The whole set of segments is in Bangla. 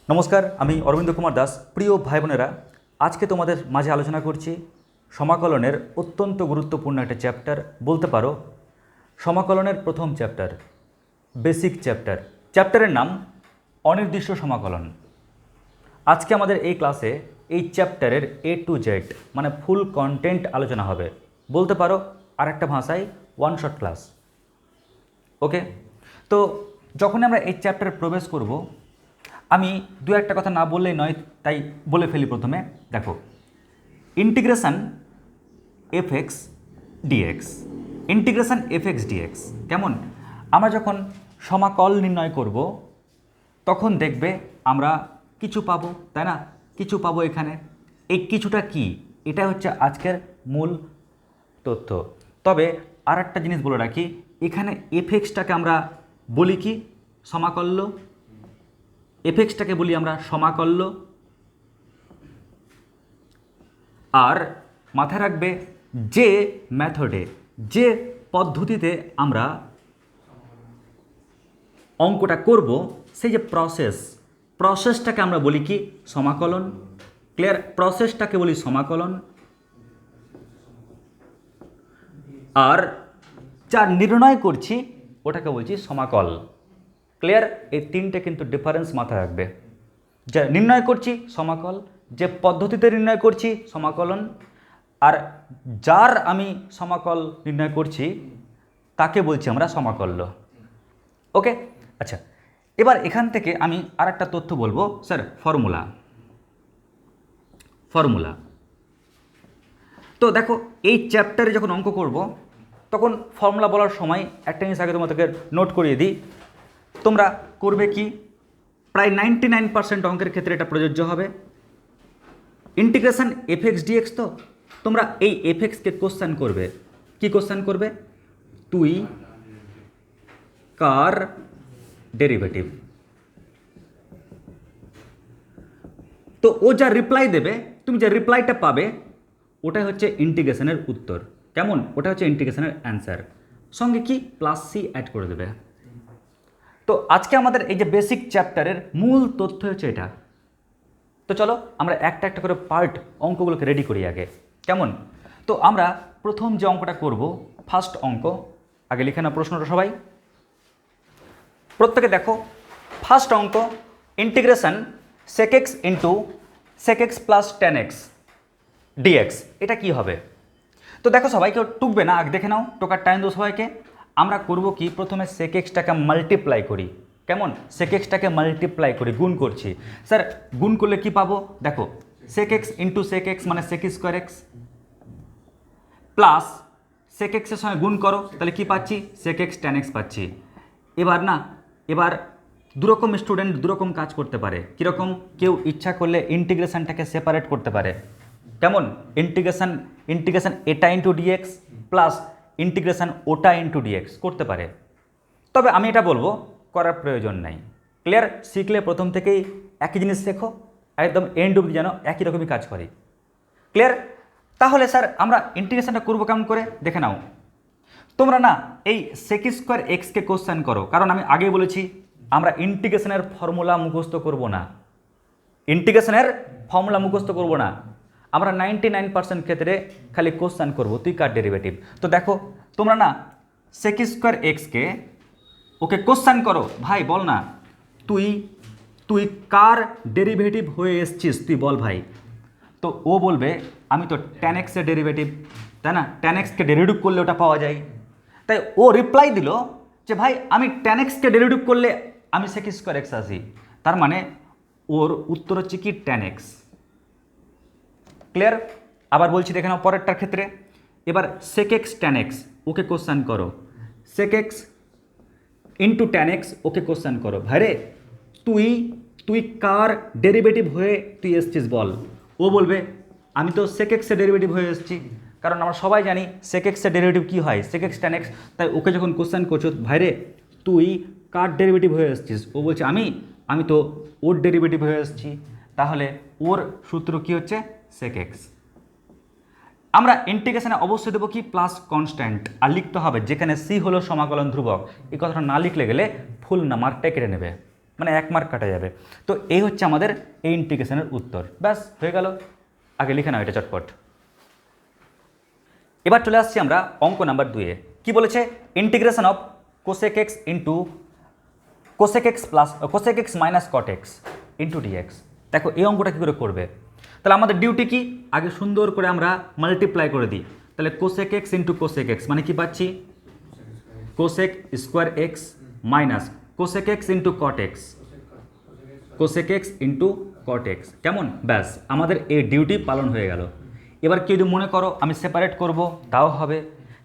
নমস্কার, আমি অরবিন্দ কুমার দাস। প্রিয় ভাই বোনেরা, আজকে তোমাদের মাঝে আলোচনা করছি সমাকলনের অত্যন্ত গুরুত্বপূর্ণ একটা চ্যাপ্টার বলতে পারো। সমাকলনের প্রথম চ্যাপ্টার, বেসিক চ্যাপ্টার। চ্যাপ্টারের নাম অনির্দিষ্ট সমাকলন। আজকে আমাদের এই ক্লাসে এই চ্যাপ্টারের A to Z মানে ফুল কন্টেন্ট আলোচনা হবে। বলতে পারো আর একটা ভাষায় ওয়ান শট ক্লাস। ওকে, তো যখন আমরা এই চ্যাপ্টারে প্রবেশ করব, আমি দু একটা কথা না বললেই নয়, তাই বলে ফেলি। প্রথমে দেখো, integration F X DX. Integration F X DX কেমন? আমরা যখন সমাকল নির্ণয় করব তখন দেখবে আমরা কিছু পাবো, তাই না? কিছু পাবো। এখানে এই কিছুটা কি, এটা হচ্ছে আজকের মূল তথ্য। তবে আর একটা জিনিস বলে রাখি, এখানে এফ এক্সটাকে আমরা বলি কি? সমাকল্য। এফ এক্সটাকে বলি আমরা সমাকল্য। আর মাথায় রাখবে, যে মেথডে, যে পদ্ধতিতে আমরা অঙ্কটা করব, সেই যে প্রসেসটাকে আমরা বলি কি? সমাকলন। ক্লিয়ার? প্রসেসটাকে বলি সমাকলন। আর যা নির্ণয় করছি ওটাকে বলছি সমাকল। ক্লিয়ার? এই তিনটে কিন্তু ডিফারেন্স মাথায় রাখবে। যা নির্ণয় করছি সমাকল, যে পদ্ধতিতে নির্ণয় করছি সমাকলন, আর যার আমি সমাকল নির্ণয় করছি তাকে বলছি আমরা সমাকল্য। ওকে, আচ্ছা, এবার এখান থেকে আমি আর একটা তথ্য বলবো। Sir, formula. তো দেখো, এই চ্যাপ্টারে যখন অঙ্ক করব তখন ফর্মুলা বলার সময় একটা জিনিস আগে তোমাদেরকে নোট করিয়ে দিই। তোমরা করবে কি? প্রায় 99% অঙ্কের ক্ষেত্রে এটা প্রযোজ্য হবে। ইন্টিগ্রেশন এফ এক্স ডিএক্স, তো তোমরা এই এফ এক্সকে কোশ্চেন করবে। কি কোশ্চেন করবে? তুই কার ডেরিভেটিভ? তো ও যা রিপ্লাই দেবে, তুমি যে রিপ্লাইটা পাবে, ওটাই হচ্ছে ইন্টিগ্রেশনের উত্তর। কেমন? ওটা হচ্ছে ইন্টিগ্রেশনের অ্যান্সার। সঙ্গে কি প্লাস সি অ্যাড করে দেবে। তো আজকে আমাদের এই যে বেসিক চ্যাপ্টারের মূল তথ্য হচ্ছে এটা। তো চলো আমরা একটা একটা করে পার্ট অঙ্কগুলোকে রেডি করি আগে। কেমন? তো আমরা প্রথম যে অঙ্কটা করব, ফার্স্ট অঙ্ক। আগে লিখে নাও প্রশ্নটা সবাই। প্রত্যেকে দেখো, ফার্স্ট অঙ্ক, integration sec X into sec X plus tan X DX. এটা কি হবে? তো দেখো, সবাইকে টুকবে না, আগে দেখে নাও, টোকার টাইম দো সবাইকে। আমরা করব কি? প্রথমে সেক এক্সটাকে মাল্টিপ্লাই করি। কেমন? সেক এক্সটাকে মাল্টিপ্লাই করি, গুণ করছি। স্যার, গুণ করলে কি পাবো? দেখো, sec X into sec X মানে sec square X, plus sec এক্সের সঙ্গে গুণ করো, তাহলে কি পাচ্ছি? সেক এক্স টেন এক্স পাচ্ছি। এবার দুরকম স্টুডেন্ট দুরকম কাজ করতে পারে। কীরকম? কেউ ইচ্ছা করলে ইন্টিগ্রেশনটাকে সেপারেট করতে পারে। কেমন? ইন্টিগ্রেশন এটা ইন্টু ডিএক্স প্লাস ইন্টিগ্রেশন ওটা ইন্টু ডিএক্স করতে পারে। তবে আমি এটা বলবো, করার প্রয়োজন নাই। ক্লিয়ার? শিখলে প্রথম থেকেই একই জিনিস শেখো, একদম এন্ড অবধি যেন একই রকমই কাজ করি। ক্লিয়ার? তাহলে স্যার আমরা ইন্টিগ্রেশনটা করবো কেমন করে দেখে নাও। তোমরা না এই সেক স্কোয়ার এক্সকে কোশ্চেন করো, কারণ আমি আগেই বলেছি আমরা ইন্টিগ্রেশনের ফর্মুলা মুখস্থ করব না। আমরা 99% ক্ষেত্রে খালি কোশ্চেন করবো, তুই কার ডেরিভেটিভ। তো দেখো, তোমরা না সেক স্কোয়ার এক্সকে ওকে কোশ্চেন করো, ভাই বল না, তুই কার ডেরিভেটিভ হয়ে এসছিস, তুই বল ভাই। তো ও বলবে আমি তো টেন এক্সের ডেরিভেটিভ, তাই না? টেন এক্সকে ডেরিভেটিভ করলে ওটা পাওয়া যায়। তাই ও রিপ্লাই দিল যে ভাই আমি টেন এক্সকে ডেরিভেটিভ করলে আমি সেক স্কোয়ার এক্স আসি। তার মানে ওর উত্তর হচ্ছে কি? Tan X. ক্লিয়ার? আবার বলছি, দেখে নাও পরেরটার ক্ষেত্রে। এবার sec X tan X okay question করো, sec X into tan X okay question করো। ভাই রে, তুই কার ডেরিভেটিভ হয়ে তুই এসছিস বল। ও বলবে আমি তো সেক এক্সের ডেরিভেটিভ হয়ে এসেছি, কারণ আমরা সবাই জানি সেক এক্সের ডেরিভেটিভ কী হয়? Sec X tan X. তাই ওকে যখন কোশ্চেন করছো, ভাই রে তুই কার ডেরিভেটিভ হয়ে এসেছিস, ও বলছে আমি তো ওর ডেরিভেটিভ হয়ে এসেছি। তাহলে ওর সূত্র কি হচ্ছে? Sec X. আমরা ইন্টিগ্রেশনে অবশ্যই দেবো কি? Plus constant. আর লিখতে হবে যেখানে সি হলো সমাকলন ধ্রুবক। এই কথাটা না লিখলে গেলে ফুল নাম্বারটা কেটে নেবে। মানে 1 মার্ক কাটা যাবে। তো এই হচ্ছে আমাদের এই ইন্টিগ্রেশনের উত্তর। ব্যাস হয়ে গেল, আগে লিখে নাও এটা চটপট। এবার চলে আসছি আমরা অঙ্ক নাম্বার 2-এ। কি বলেছে? Integration of cosec X into cosec X plus cosec X minus cot X into DX. দেখো এই অঙ্কটা কী করে করবে? তাহলে আমাদের ডিউটি কি? আগে সুন্দর করে আমরা মাল্টিপ্লাই করে দিই। তাহলে cosec X into cosec x মানে কি পাচ্ছি? Cosec square X minus cosec X into cot X, cosec X into cot x. কেমন? ব্যাস আমাদের এই ডিউটি পালন হয়ে গেল। এবার কেউ যদি মনে করো আমি সেপারেট করব, তাও হবে।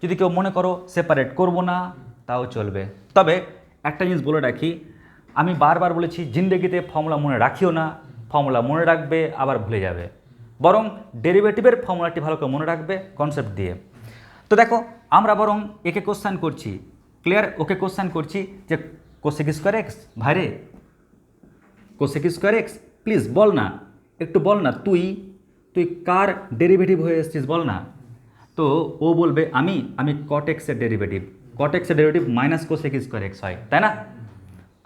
যদি কেউ মনে করো সেপারেট করব না, তাও চলবে। তবে একটা জিনিস বলে রাখি, আমি বারবার বলেছি জিন্দেগিতে ফর্মুলা মনে রাখিও না। ফর্মুলা মনে রাখবে আবার ভুলে যাবে, বরং ডেরিভেটিভের ফর্মুলাটি ভালো করে মনে রাখবে কনসেপ্ট দিয়ে। তো দেখো আমরা বরং একে কোশ্চেন করছি, ক্লিয়ার? ওকে কোশ্চেন করছি যে কোসেক স্কোয়ার এক্স, ভাইরে কোসেক স্কোয়ার এক্স প্লিজ বল না, একটু বল না, তুই কার ডেরিভেটিভ হয়ে এসেছিস বল না। তো ও বলবে আমি কট এক্সের ডেরিভেটিভ। কট এক্সের derivative minus cosec square x হয়, তাই না?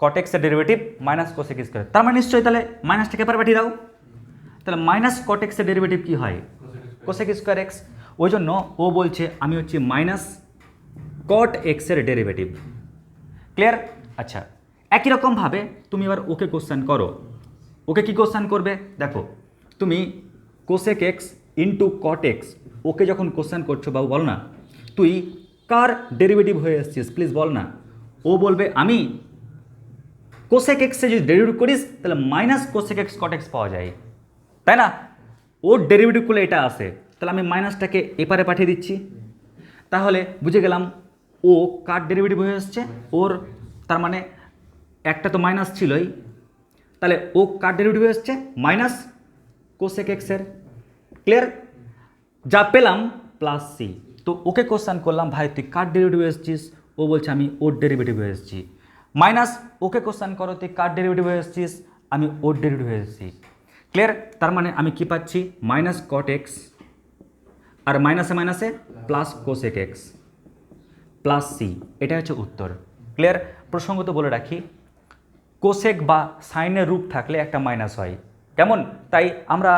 কট এক্সের ডেরিভেটিভ মাইনাস কোসেক স্কোয়ার, তার মানে নিশ্চয়ই তাহলে মাইনাসটাকে পার পাঠিয়ে দাও। তাহলে মাইনাস কট এক্সের ডেরিভেটিভ কী হয়? Cosec square x. ওই জন্য ও বলছে আমি হচ্ছে মাইনাস কট এক্সের ডেরিভেটিভ। ক্লিয়ার? আচ্ছা, একই রকমভাবে তুমি এবার ওকে কোশ্চেন করো। ওকে কি কোশ্চেন করবে? দেখো তুমি cosec X into cot X, okay যখন কোশ্চেন করছো বাবু বল না তুই কার ডেরিভেটিভ হয়ে এসেছিস প্লিজ বল না। ও বলবে আমি কোসেক এক্সে যদি ডেরিভেটিভ করিস তাহলে minus cosec X cot x পাওয়া যায়, তাই না? ওর ডেরিভেটিভ করলে এটা আসে, তাহলে আমি মাইনাসটাকে এপারে পাঠিয়ে দিচ্ছি। তাহলে বুঝে গেলাম ও কার ডেরিভেটিভ হয়ে এসছে, ওর। তার মানে একটা তো মাইনাস ছিলই, তাহলে ও কার ডেরিভেটিভ হয়ে এসছে? মাইনাস কোসেক এক্সের। ক্লিয়ার? যা পেলাম প্লাস সি। তো ওকে কোশ্চেন করলাম ভাই তুই কার ডেরিভেটিভ হয়ে এসেছিস? ও বলছে আমি ওর ডেরিভেটিভ হয়ে এসেছি। মাইনাস ওকে কোশ্চেন করো তুই কার ডেরিভেটিভ হয়ে এসেছিস? আমি ওর ডেরিভেটিভ হয়ে এসেছি। ক্লিয়ার? তার মানে আমি কি পাচ্ছি? মাইনাস কট এক্স আর মাইনাসে মাইনাসে plus cosec X plus C, এটা হচ্ছে উত্তর। ক্লিয়ার? প্রসঙ্গত বলে রাখি কোসেক বা সাইনের রূপ থাকলে একটা মাইনাস হয়, কেমন? তাই আমরা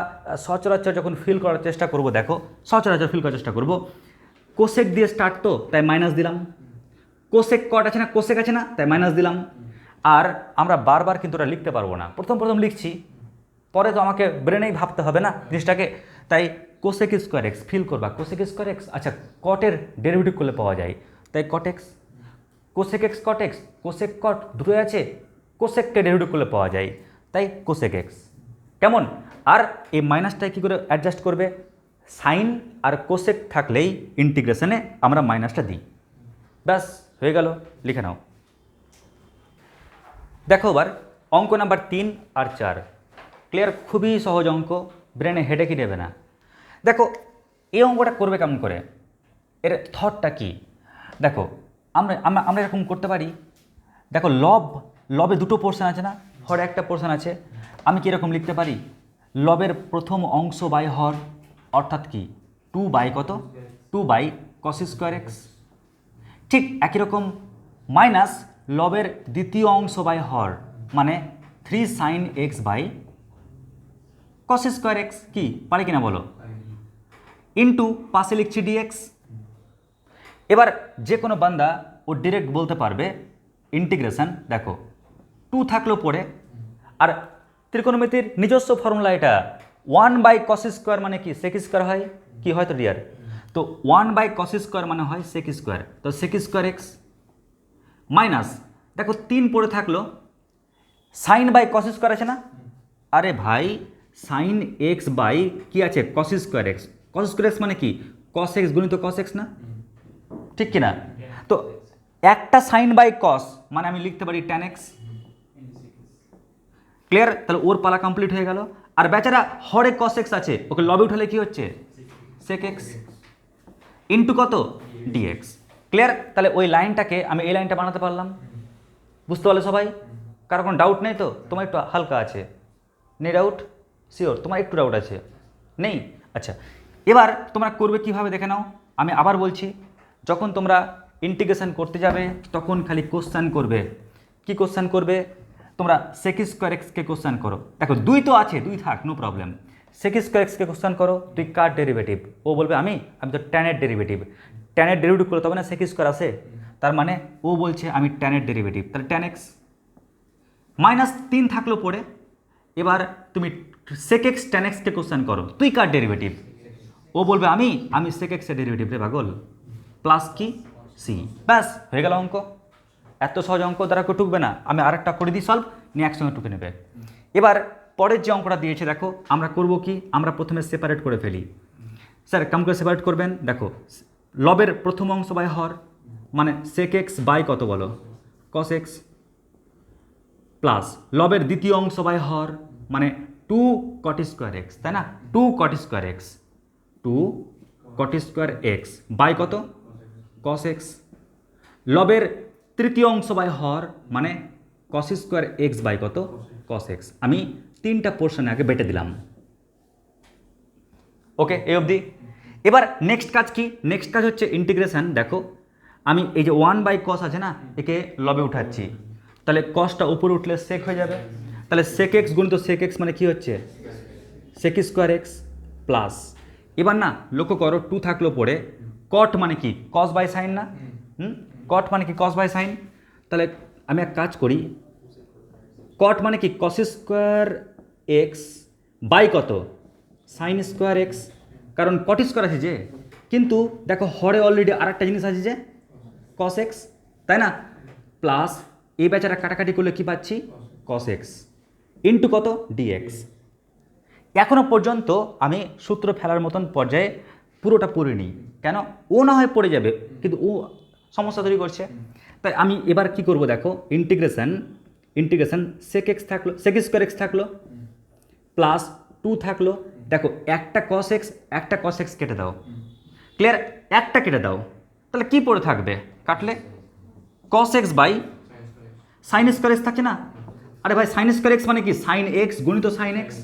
সচরাচর যখন ফিল করার চেষ্টা করব, দেখো সচরাচর ফিল করার চেষ্টা করব, কোসেক দিয়ে স্টার্ট তো তাই মাইনাস দিলাম, কোসেক কট আছে না, কোসেক আছে না, তাই মাইনাস দিলাম। আর আমরা বারবার কিন্তু ওটা লিখতে পারবো না, প্রথম লিখছি, পরে তো আমাকে ব্রেনেই ভাবতে হবে না জিনিসটাকে। তাই কোসেক স্কোয়ার এক্স ফিল করবা, কোসেক স্কোয়ার এক্স, আচ্ছা কটের ডেরিভেটিভ করলে পাওয়া যায়, তাই cot X. Cosec X cot X, cosec cot দুটোই আছে, কোসেককে ডেরিভেটিভ করলে পাওয়া যায়, তাই কোসেক এক্স। কেমন? আর এই মাইনাসটাই কী করে অ্যাডজাস্ট করবে? সাইন আর কোসেক থাকলেই ইন্টিগ্রেশনে আমরা মাইনাসটা দিই। ব্যাস হয়ে গেল, লিখে নাও। দেখো এবার অঙ্ক নাম্বার 3 আর 4। ক্লিয়ার? খুবই সহজ অঙ্ক, ব্রেনে হেডেকই নেবে না। দেখো এই অঙ্কটা করবে কেমন করে, এর থটটা কি? দেখো আমরা আমরা আমরা এরকম করতে পারি। দেখো লবে দুটো পোর্শন আছে না, হর একটা পোর্শন আছে। আমি কি এরকম লিখতে পারি? লবের প্রথম অংশ বাই হর, অর্থাৎ কি 2 বাই কত? 2 বাই কস স্কোয়ার এক্স। ঠিক একই রকম মাইনাস লবের দ্বিতীয় অংশ বাই হর, মানে 3 sine X by cos square X. কি পারি কিনা বলো? ইন্টু পাশে লিখছি ডিএক্স। এবার যে কোনো বান্দা ও ডিরেক্ট বলতে পারবে ইন্টিগ্রেশন, দেখো 2 থাকলো পড়ে, আর ত্রিকোণমিতির নিজস্ব ফর্মুলা এটা, 1 বাই কস স্কোয়ার মানে কি সেক স্কোয়ার হয়, কি হয় তো ডিয়ার? তো 1 বাই কস স্কোয়ার মানে হয় সেক স্কোয়ার, তো সেক স্কোয়ার এক্স মাইনাস দেখো 3 পড়ে থাকলো, সাইন বাই কস স্কোয়ার আছে না, আরে ভাই সাইন এক্স বাই কি আছে কস স্কোয়ার এক্স। কস স্কোয়ার এক্স মানে কি কস এক্স গুণিত কস এক্স না, ঠিক কিনা? তো একটা সাইন বাই কস মানে আমি লিখতে পারি ট্যান এক্স। ক্লিয়ার? তাহলে ওর পালা কমপ্লিট হয়ে গেল। আর বেচারা হরে কস এক্স আছে, ওকে লবে উঠালে কি হচ্ছে সেক এক্স ইন্টু কত ডিএক্স। ক্লিয়ার? তাহলে ওই লাইনটাকে আমি এই লাইনটা বানাতে পারলাম। বুঝতে পারলে সবাই? কারো কোনো ডাউট নেই তো? তোমার একটু হালকা আছে, নেই ডাউট? শিওর তোমার একটু ডাউট আছে? নেই? আচ্ছা, এবার তোমরা করবে কিভাবে দেখে নাও। আমি আবার বলছি, যখন তোমরা ইন্টিগ্রেশন করতে যাবে তখন খালি কোশ্চেন করবে। কি কোশ্চেন করবে? তোমরা সেক স্কোয়ার এক্সকে কোশ্চেন করো, দেখো 2 তো আছে, 2 থাক, নো প্রবলেম। সেক স্কোয়ার এক্সকে কোশ্চেন করো, তুই কার ডেরিভেটিভ? ও বলবে আমি তো ট্যানের ডেরিভেটিভ। ট্যানের ডেরিভেটিভ করো তবে না সেক স্কোয়ার আসে, তার মানে ও বলছে আমি ট্যানের ডেরিভেটিভ, তাহলে ট্যান এক্স -3 থাকলো পড়ে। এবার তুমি সেক এক্স ট্যান এক্সকে কোশ্চেন করো, তুই কার ডেরিভেটিভ? ও বলবে আমি সেক এক্সের ডেরিভেটিভ রে পাগল, প্লাস কি সি, ব্যাস হয়ে গেল অঙ্ক। এত সহজ অঙ্ক দ্বারা কেউ টুকবে না। আমি আরেকটা করে দিই সলভ, নিয়ে একসঙ্গে টুকে নেবে। এবার পরের যে অঙ্কটা দিয়েছে দেখো, আমরা করব কি, আমরা প্রথমে সেপারেট করে ফেলি। স্যার কেমন করে সেপারেট করবেন? দেখো, লবের প্রথম অংশ বাই হর, মানে সেক এক্স বাই কত বলো, কস এক্স, প্লাস লবের দ্বিতীয় অংশ বাই হর, মানে 2 কট স্কোয়ার এক্স, তাই না? 2 cot square X, 2 cot square X by কত, কস এক্স। লবের তৃতীয় অংশ বাই হর, মানে কস স্কোয়ার এক্স বাই কত, কস এক্স। আমি 3টা পোর্শনে আগে বেটে দিলাম। ওকে, এই অবধি। এবার নেক্সট কাজ কি? নেক্সট কাজ হচ্ছে ইন্টিগ্রেশন। দেখো, আমি এই যে 1 বাই কস আছে না, একে লবে উঠাচ্ছি, তাহলে কসটা উপরে উঠলে সেক হয়ে যাবে, তাহলে সেক এক্স গুণিত সেক এক্স মানে কি হচ্ছে, সেক স্কোয়ার এক্স প্লাস। এবার না লক্ষ্য করো, 2 থাকলো পড়ে, কট মানে কি, কস বাই সাইন না, কট মানে কি, কস বাই সাইন। তাহলে আমি এক কাজ করি, কট মানে কি, কস স্কোয়ার এক্স বাই কত, সাইন স্কোয়ার এক্স, কারণ কট স্কোয়ার আছে যে, কিন্তু দেখো হরে অলরেডি আর একটা জিনিস আছে যে কস এক্স, তাই না? প্লাস এই বেচারা কাটাকাটি করলে কি পাচ্ছি, কস এক্স ইন্টু কত, ডিএক্স। এখনো পর্যন্ত আমি সূত্র ফেলার মতন পর্যায়ে পুরোটা পড়িনি, কেন? ও না হয় পড়ে যাবে, কিন্তু ও সমস্যা তৈরি করছে। তাই আমি এবার কি করব, দেখো, ইন্টিগ্রেশন সেক এক্স থাকলো, সেক স্কোয়ার এক্স থাকলো, প্লাস 2 থাকলো। দেখো, একটা কস এক্স কেটে দাও, ক্লিয়ার? একটা কেটে দাও, তাহলে কি পড়ে থাকবে, কাটলে cos x by sine square x থাকছে না। আরে ভাই, সাইন স্কোয়ার এক্স মানে কি, সাইন এক্স গুণিত সাইন এক্স,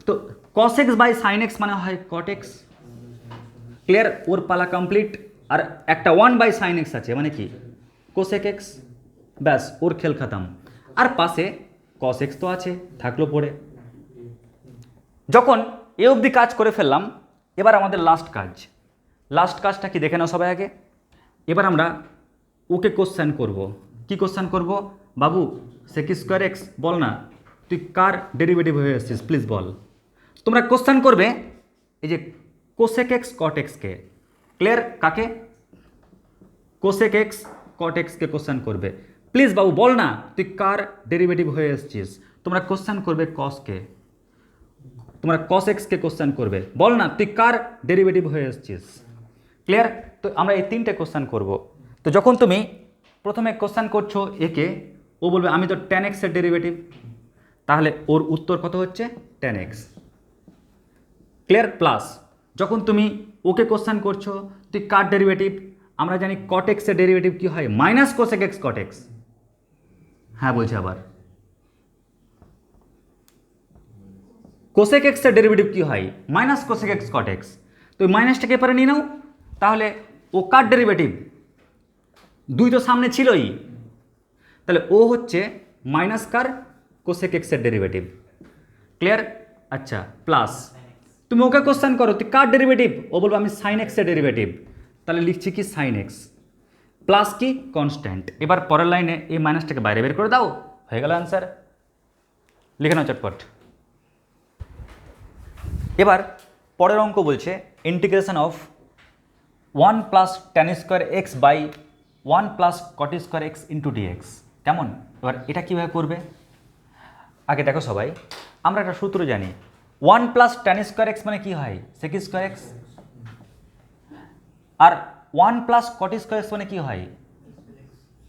তো cos x by sine x মানে হয় কট এক্স। ক্লিয়ার? ওর পালা কমপ্লিট। আর একটা 1 বাই সাইন এক্স আছে, মানে কি, কোসেক এক্স, ব্যাস ওর খেল খতম। আর পাশে কস এক্স তো আছে, থাকলো পড়ে। যখন এ অবধি কাজ করে ফেললাম, এবার আমাদের লাস্ট কাজটা কি দেখে নাও সবাই আগে। এবার আমরা ওকে কোশ্চেন করব। কি কোশ্চেন করব? বাবু সেক স্কোয়ার এক্স বল না, তুই কার ডেরিভেটিভ হয়ে এসেছিস, প্লিজ বল। তোমরা কোশ্চেন করবে এই যে কোসেক এক্স কট এক্সকে। ক্লিয়ার? কাকে? কোসেক এক্স কট এক্সকে কোশ্চেন করবে, প্লিজ বাবু বল না তুই কার ডেরিভেটিভ হয়ে এসেছিস। তোমরা কোশ্চেন করবে কসকে, তোমরা কস এক্সকে কোশ্চেন করবে, বল না তুই কার ডেরিভেটিভ হয়ে এসেছিস। ক্লিয়ার? তো আমরা এই 3টে কোশ্চেন করব। তো যখন তুমি প্রথমে কোশ্চেন করছো একে, ও বলবে আমি তো ট্যান এক্সের ডেরিভেটিভ, তাহলে ওর উত্তর কত হচ্ছে, ট্যান এক্স। ক্লিয়ার? প্লাস যখন তুমি ওকে কোশ্চেন করছো তুই কার ডেরিভেটিভ, আমরা জানি কট এক্সের ডেরিভেটিভ কি হয়, minus cosec X cot x. হ্যাঁ বলছি আবার, কোসেক এক্সের ডেরিভেটিভ কি হয়, minus cosec X cot x. তো মাইনাসটাকে এপারে নিয়ে নাও, তাহলে ও কার ডেরিভেটিভ, 2 তো সামনে ছিলই, তাহলে ও হচ্ছে মাইনাস কার, কোসেক এক্সের ডেরিভেটিভ। ক্লিয়ার? আচ্ছা, প্লাস তুমি ওকে কোশ্চেন করো তুই কার ডেরিভেটিভ, ও বলবো আমি সাইন এক্সের ডেরিভেটিভ, তাহলে লিখছি কি, সাইন এক্স, প্লাস কি, কনস্ট্যান্ট। এবার পরের লাইনে এই মাইনাসটাকে বাইরে বের করে দাও, হয়ে গেল অ্যান্সার। লিখে নাও চটপট। এবার পরের অঙ্ক বলছে integration of 1 plus tan square X by 1 plus cot square X into DX. কেমন? এবার এটা কীভাবে করবে, আগে দেখো সবাই, আমরা একটা সূত্র জানি, 1 প্লাস ট্যান স্কোয়ার এক্স মানে কি হয়, সেক স্কোয়ার এক্স, আর 1 প্লাস কট স্কোয়ার এক্স মানে কি হয়,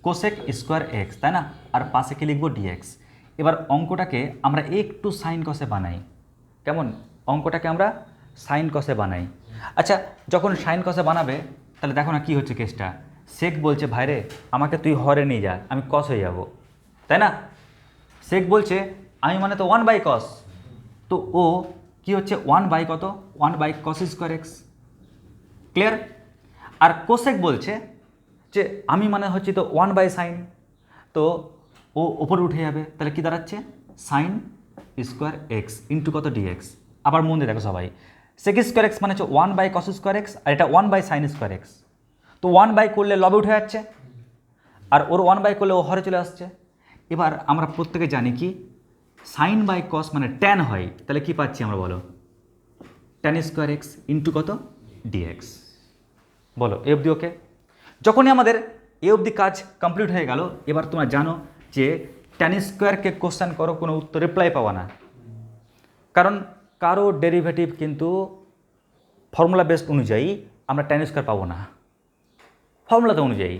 কোসেক স্কোয়ার এক্স, তাই না? আর পাশে কি লিখবো, ডিএক্স। এবার অঙ্কটাকে আমরা একটু সাইন কসে বানাই। কেমন? অঙ্কটাকে আমরা সাইন কসে বানাই। আচ্ছা, যখন সাইন কসে বানাবে তাহলে দেখো না কি হচ্ছে কেসটা, সেক বলছে ভাইরে আমাকে তুই হরে নিয়ে যা, আমি কস হয়ে যাব, তাই না? সেক বলছে আমি মানে তো 1 বাই কস, তো ও কি হচ্ছে 1 বাই কত, 1 by cos square X. Clear? আর কোসেক বলছে যে আমি মানে হচ্ছি তো 1 বাই সাইন, তো ও ওপরে উঠে যাবে, তাহলে কি দাঁড়াচ্ছে সাইন স্কোয়ার এক্স ইন্টু কত ডিএক্স। আবার মন দিয়ে দেখো সবাই, সেক স্কোয়ার এক্স মানে হচ্ছে 1/cos স্কোয়ার এক্স, আর এটা 1/sin স্কোয়ার এক্স। তো 1/, করলে লবে উঠে যাচ্ছে, আর ওর 1/, করলে ও হরে চলে আসছে। এবার আমরা প্রত্যেকে জানি কি sin/cos মানে ট্যান হয়, তাহলে কি পাচ্ছি আমরা বলো, ট্যান স্কোয়ার এক্স ইন্টু কত ডিএক্স। বলো এ অবধি ওকে? যখনই আমাদের এ অবধি কাজ কমপ্লিট হয়ে গেল, এবার তোমরা জানো যে ট্যান স্কোয়ারকে কোশ্চেন করো, কোনো উত্তর রিপ্লাই পাওয়া না, কারণ কারো ডেরিভেটিভ কিন্তু ফর্মুলা বেসড অনুযায়ী আমরা ট্যান স্কোয়ার পাবো না, ফর্মুলাতে অনুযায়ী।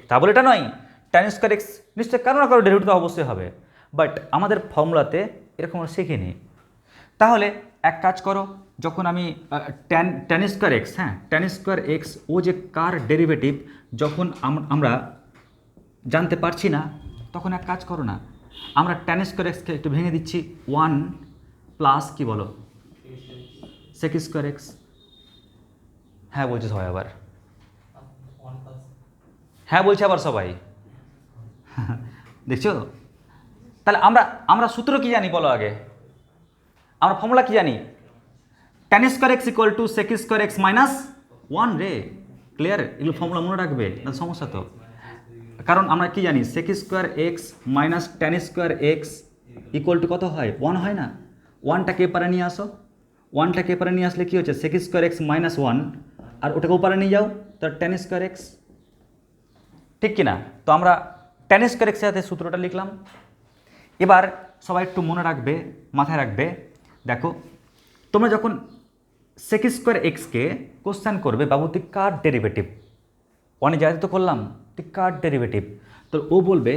তা বলে এটা নয় ট্যান স্কোয়ার এক্স নিশ্চয়ই কারো না কারো ডেরিভেটিভ অবশ্যই হবে, বাট আমাদের ফর্মুলাতে এরকম আমরা শিখিনি। তাহলে এক কাজ করো, যখন আমি ট্যান স্কোয়ার এক্স, হ্যাঁ ট্যান স্কোয়ার এক্স ও যে কার ডেরিভেটিভ যখন আমরা জানতে পারছি না, তখন এক কাজ করো না, আমরা ট্যান স্কোয়ার এক্সকে একটু ভেঙে দিচ্ছি, 1 প্লাস কি বলো সেক স্কোয়ার এক্স। হ্যাঁ বলছে সবাই আবার, হ্যাঁ বলছে আবার সবাই দেখছো? তাহলে আমরা সূত্র কি জানি বলো আগে, আমরা ফর্মুলা কি জানি, tan square X equal to sec square X minus 1 রে। ক্লিয়ার? এগুলো ফর্মুলা মনে রাখবে, না সমস্যা তো। কারণ আমরা কি জানি sec square X minus tan square X equal to কত হয়, 1 হয় না? 1টাকে এপারে নিয়ে আসো, 1টাকে এপারে নিয়ে আসলে কি হচ্ছে সেক স্কোয়ার এক্স মাইনাস 1, আর ওটাকে ওপারে নিয়ে যাও, তার ট্যান স্কোয়ার এক্স, ঠিক কিনা? তো আমরা ট্যান স্কোয়ার এক্সের সাথে সূত্রটা লিখলাম। এবার সবাই একটু মনে রাখবে, মাথায় রাখবে, দেখো তোমরা যখন সেক স্কোয়ার এক্সকে কোশ্চেন করবে, বাবু তুই কার ডেরিভেটিভ, অনেক জায়গাতে তো করলাম, তুই কার ডেরিভেটিভ, তো ও বলবে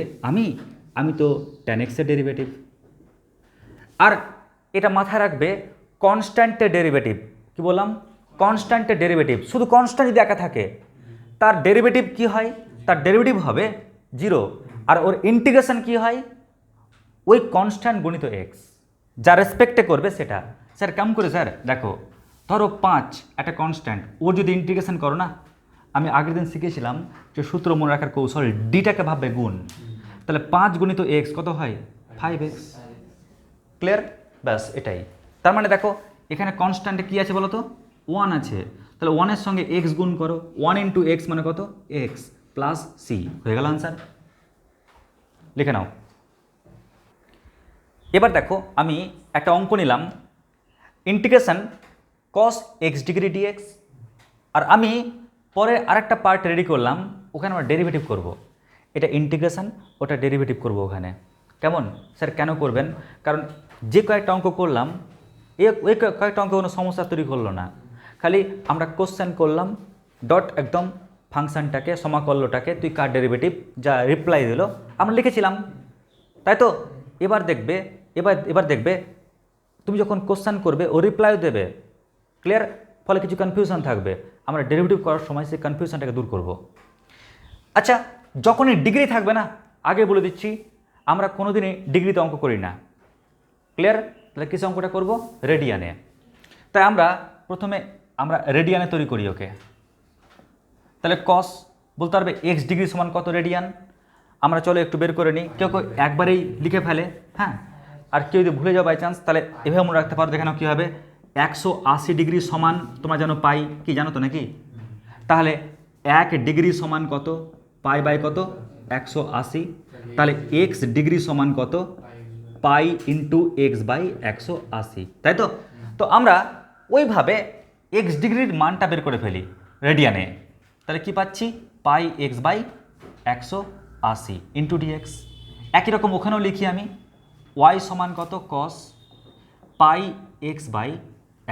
আমি তো ট্যান এক্সের ডেরিভেটিভ। আর এটা মাথায় রাখবে কনস্ট্যান্টের ডেরিভেটিভ, কি বললাম কনস্ট্যান্টের ডেরিভেটিভ, শুধু কনস্ট্যান্ট যদি একা থাকে তার ডেরিভেটিভ কি হয়, তার ডেরিভেটিভ হবে 0, আর ওর ইন্টিগ্রেশন কি হয় ওই কনস্ট্যান্ট গণিত এক্স, যা রেসপেক্টে করবে সেটা। স্যার কেমন করে স্যার? দেখো ধরো 5 একটা কনস্ট্যান্ট, ওর যদি ইন্টিগ্রেশন করো না, আমি আগের দিন শিখেছিলাম যে সূত্র মনে রাখার কৌশল, ডিটাকে ভাববে গুণ, তাহলে 5 গুণিত এক্স কত হয় 5x। ক্লিয়ার? ব্যাস এটাই। তার মানে দেখো এখানে কনস্ট্যান্টে কী আছে বলো তো, 1 আছে, তাহলে 1-এর সঙ্গে এক্স গুণ করো, 1 ইন্টু এক্স মানে কত এক্স প্লাস সি, হয়ে গেল আনসার। লিখে নাও। এবার দেখো আমি একটা অঙ্ক নিলাম, integration cos x degree dx, আর আমি পরে আরেকটা পার্ট রেডি করলাম, ওখানে আমরা ডেরিভেটিভ করব, এটা ইন্টিগ্রেশন ওটা ডেরিভেটিভ করব ওখানে। কেমন স্যার? কেন করবেন? কারণ যে কয়েকটা অঙ্ক করলাম ওই কয়েকটা অঙ্ক কোনো সমস্যা তৈরি করলো না, খালি আমরা কোশ্চেন করলাম, ডট একদম ফাংশনটাকে সমাকল্যটাকে তুই কার ডেরিভেটিভ যা রিপ্লাই দিল আমরা লিখেছিলাম, তাই তো? এবার দেখবে তুমি যখন কোশ্চেন করবে ও রিপ্লাইও দেবে, ক্লিয়ার? ফলে কিছু কনফিউশন থাকবে, আমরা ডেরিভেটিভ করার সময় সেই কনফিউশনটাকে দূর করব। আচ্ছা, যখনই ডিগ্রি থাকবে না, আগে বলে দিচ্ছি আমরা কোনোদিনই ডিগ্রিতে অঙ্ক করি না, ক্লিয়ার? তাহলে কিসে অঙ্কটা করব? রেডিয়ানে। তাই প্রথমে আমরা রেডিয়ানে তৈরি করি ওকে। তাহলে কস বলতে পারবে এক্স ডিগ্রি সমান কত রেডিয়ান, আমরা চলো একটু বের করে নিই, কেউ একবারেই লিখে ফেলে, হ্যাঁ, আর কেউ যদি ভুলে যাও বাই চান্স, তাহলে এভাবে মনে রাখতে পারো, দেখে নাও কী হবে, 180 ডিগ্রি সমান তোমরা জানো পাই, কি জানো তো নাকি? তাহলে 1 ডিগ্রি সমান কত, পাই বাই কত 180, তাহলে এক্স ডিগ্রি সমান কত, পাই ইন্টু এক্স বাই 180, তাই তো? তো আমরা ওইভাবে এক্স ডিগ্রির মানটা বের করে ফেলি রেডিয়ানে, তাহলে কি পাচ্ছি, পাই এক্স বাই 180 ইন্টু ডিএক্স। একই রকম ওখানেও লিখি আমি, ওয়াই সমান কত, কস পাই এক্স বাই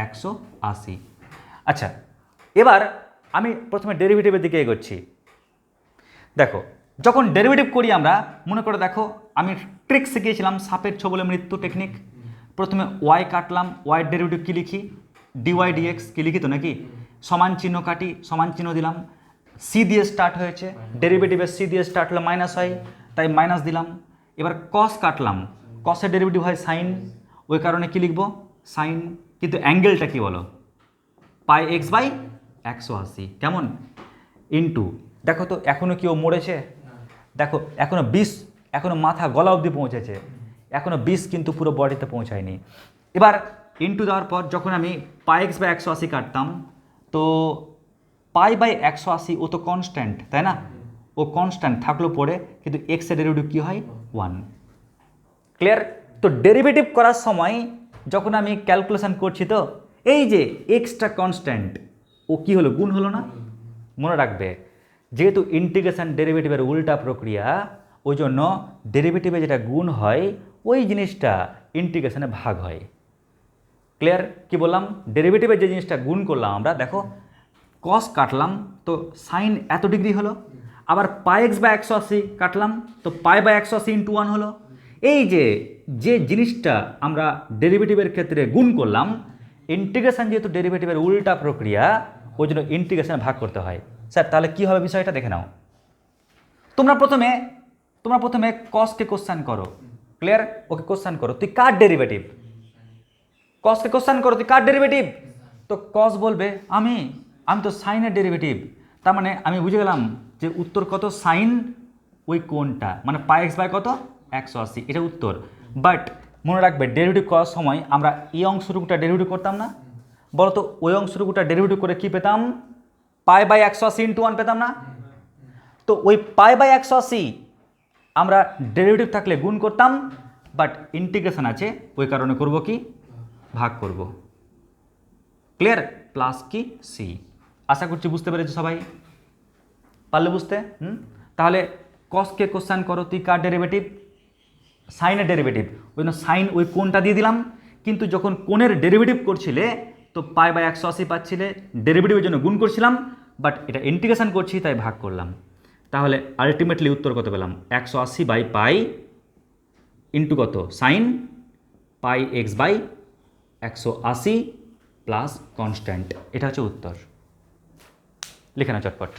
180। আচ্ছা, এবার আমি প্রথমে ডেরিভেটিভের দিকে এগোচ্ছি। দেখো যখন ডেরিভেটিভ করি আমরা, মনে করে দেখো আমি ট্রিক শিখিয়েছিলাম সাপের ছোবলে মৃত্যু টেকনিক। প্রথমে ওয়াই কাটলাম, ওয়াইয়ের ডেরিভেটিভ কী লিখি, ডিওয়াই ডিএক্স, কী লিখি তো নাকি, সমান চিহ্ন কাটি, সমান চিহ্ন দিলাম, সি দিয়ে স্টার্ট হয়েছে, ডেরিভেটিভের সি দিয়ে স্টার্ট হলে মাইনাস হয়, তাই মাইনাস দিলাম। এবার কস কাটলাম, কসের ডেরিভেটিভ হয় সাইন, ওই কারণে কি লিখব, সাইন, কিন্তু অ্যাঙ্গেলটা কি বলো, পাই এক্স বাই 180, কেমন, ইন্টু, দেখো তো এখনও কেউ মরেছে, দেখো এখনও 20 এখনও মাথা গলা অবধি পৌঁছেছে, এখনও বিষ কিন্তু পুরো বডিতে পৌঁছায়নি। এবার ইনটু দেওয়ার পর যখন আমি পাই এক্স বাই 180 কাটতাম, তো পাই বাই 180 ও তো কনস্ট্যান্ট, তাই না? ও কনস্ট্যান্ট থাকলো পরে, কিন্তু এক্সের ডেরিভেটিভ কী হয়? 1। ক্লিয়ার? তো ডেরিভেটিভ করার সময় যখন আমি ক্যালকুলেশন করছি, তো এই যে এক্সটা কনস্ট্যান্ট, ও কি হলো? গুণ হলো না? মনে রাখবে, যেহেতু ইন্টিগ্রেশন ডেরিভেটিভের উল্টা প্রক্রিয়া, ওই জন্য ডেরিভেটিভে যেটা গুণ হয় ওই জিনিসটা ইন্টিগ্রেশনে ভাগ হয়। ক্লিয়ার? কি বললাম? ডেরিভেটিভের যে জিনিসটা গুণ করলাম আমরা, দেখো কস কাটলাম তো সাইন এত ডিগ্রি হলো, আবার পাই এক্স বাই 180 কাটলাম তো পাই বাই 180 ইন্টু 1 হলো। এই যে জিনিসটা আমরা ডেরিভেটিভের ক্ষেত্রে গুণ করলাম, ইন্টিগ্রেশন যেহেতু ডেরিভেটিভের উল্টা প্রক্রিয়া, ওই জন্য ইন্টিগ্রেশনে ভাগ করতে হয়। স্যার তাহলে কী হবে বিষয়টা দেখে নাও। তোমরা প্রথমে কসকে কোশ্চেন করো। ক্লিয়ার? ওকে কোশ্চেন করো, তুই কার ডেরিভেটিভ? কসকে কোশ্চেন করো, তুই কার ডেরিভেটিভ? তো কস বলবে আমি তো সাইনের ডেরিভেটিভ। তার মানে আমি বুঝে গেলাম যে উত্তর কত? সাইন ওই কোনটা, মানে পাই এক্স বাই কত? 180, এটা উত্তর। বাট মনে রাখবে, ডেরিভেটিভ করার সময় আমরা এই অংশটুকুটা ডেরিভেটিভ করতাম না? বলতো ওই অংশটুকুটা ডেরিভেটিভ করে কি পেতাম? পাই বাই 180 ইন্টু 1 পেতাম না? তো ওই পাই বাই 180 আমরা ডেরিভেটিভ থাকলে গুণ করতাম, বাট ইন্টিগ্রেশন আছে ওই কারণে করব কি? ভাগ করব। ক্লিয়ার? প্লাস কি সি। আশা করছি বুঝতে পেরেছো সবাই? পারলে বুঝতে? তাহলে কসকে কোশ্চেন করো, তুই কার ডেরিভেটিভ? সাইনের ডেরিভেটিভ। ওই জন্য সাইন ওই কোণটা দিয়ে দিলাম। কিন্তু যখন কোণের ডেরিভেটিভ করছিলে তো পাই বাই 180 পাচ্ছিলে, ডেরিভেটিভের জন্য গুণ করছিলাম, বাট এটা ইন্টিগ্রেশন করছি তাই ভাগ করলাম। তাহলে আলটিমেটলি উত্তর কত পেলাম? 180 বাই পাই ইন্টু কত? Sine pi X by 180 plus constant. এটা হচ্ছে উত্তর। লিখে না চটপট।